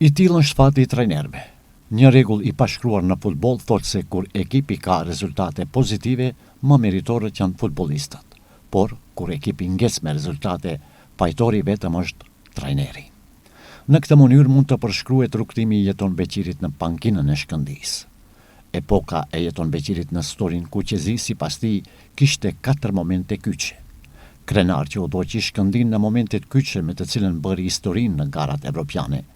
I tillë është fati I trajnerëve. Një rregull I pashkruar në futboll thotë se kur ekipi ka rezultate pozitive, më meritorët janë futbollistët. Por kur ekipi ngec me rezultate, fajtori vetëm është trajneri. Në këtë mënyrë mund të përshkruhet rrugtimi I Jeton Beqirit në pankinën e Shkëndijës. Epoka e Jeton Beqirit në storin kuqezi sipas tij kishte 4 momente kyçe. Krenar që udhëhoqi Shkëndijën në momentet kyçe me të cilën bëri historinë në garat evropiane.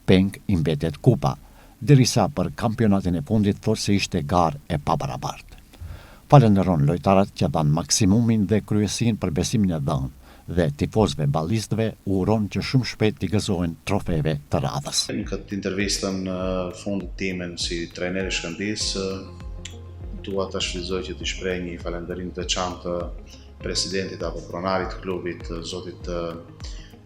Peng I mbetet kupa, derisa për kampionatin e fundit thotë se ishte garë e pabarabartë. Falenderon lojtarët që dhanë maksimumin dhe kryesinë për besimin e dhënë dhe tifozëve ballistëve uron që shumë shpejt t'i gëzohen trofeve të radhës. Në këtë intervistën në fundit timen si trajner I Shkëndijës, dua ta shfrytëzoj që t'i shpreh një falënderim të veçantë presidentit apo pronarit të klubit, zotit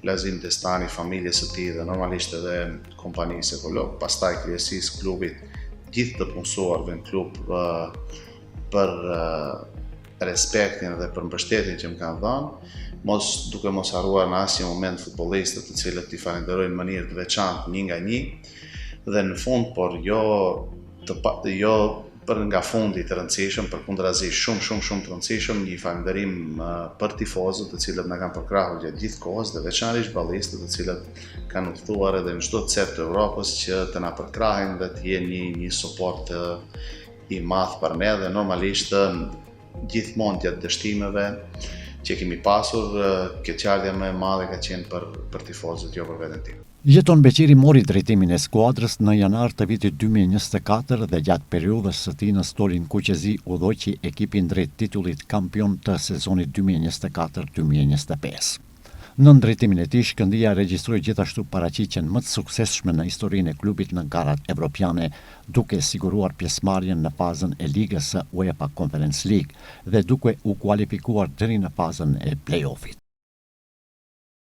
Lazim Destani, familjes së tij dhe normalisht edhe kompanisë ekolog, pastaj kryesisë klubit, gjithë të punësuarve në klub për respektin dhe për mbështetjen që më kanë dhënë, duke mos harruar në asnjë moment futbollistët të cilët I falenderoj në mënyrë të veçantë një nga një, dhe në fund, por jo për nga fundi të rëndësishëm, përkundrazi shumë të rëndësishëm, një falenderim për tifozët të cilët na kanë përkrahur gjatë gjithë kohës dhe veçanërisht ballistët të cilët kanë udhëtuar edhe në çdo cep të Evropës që të na përkrahin dhe të jenë një suport I madh për ne dhe normalisht gjithmonë gjatë dështimeve që kemi pasur, keqardhja më e madhe ka qenë për tifozët, jo për veten tim. Jeton Beqiri mori drejtimin e skuadrës në janar të vitit 2024 dhe gjatë periudhës së tij në storin kuqezi udhëhoqi ekipin drejt titullit kampion të sezonit 2024-2025. Në drejtimin e tij, Shkëndija regjistroi gjithashtu paraqitjen më të suksesshme në historinë e klubit në garat evropiane, duke siguruar pjesëmarrjen në fazën e ligës së UEFA Conference League dhe duke u kualifikuar deri në fazën e play-offit.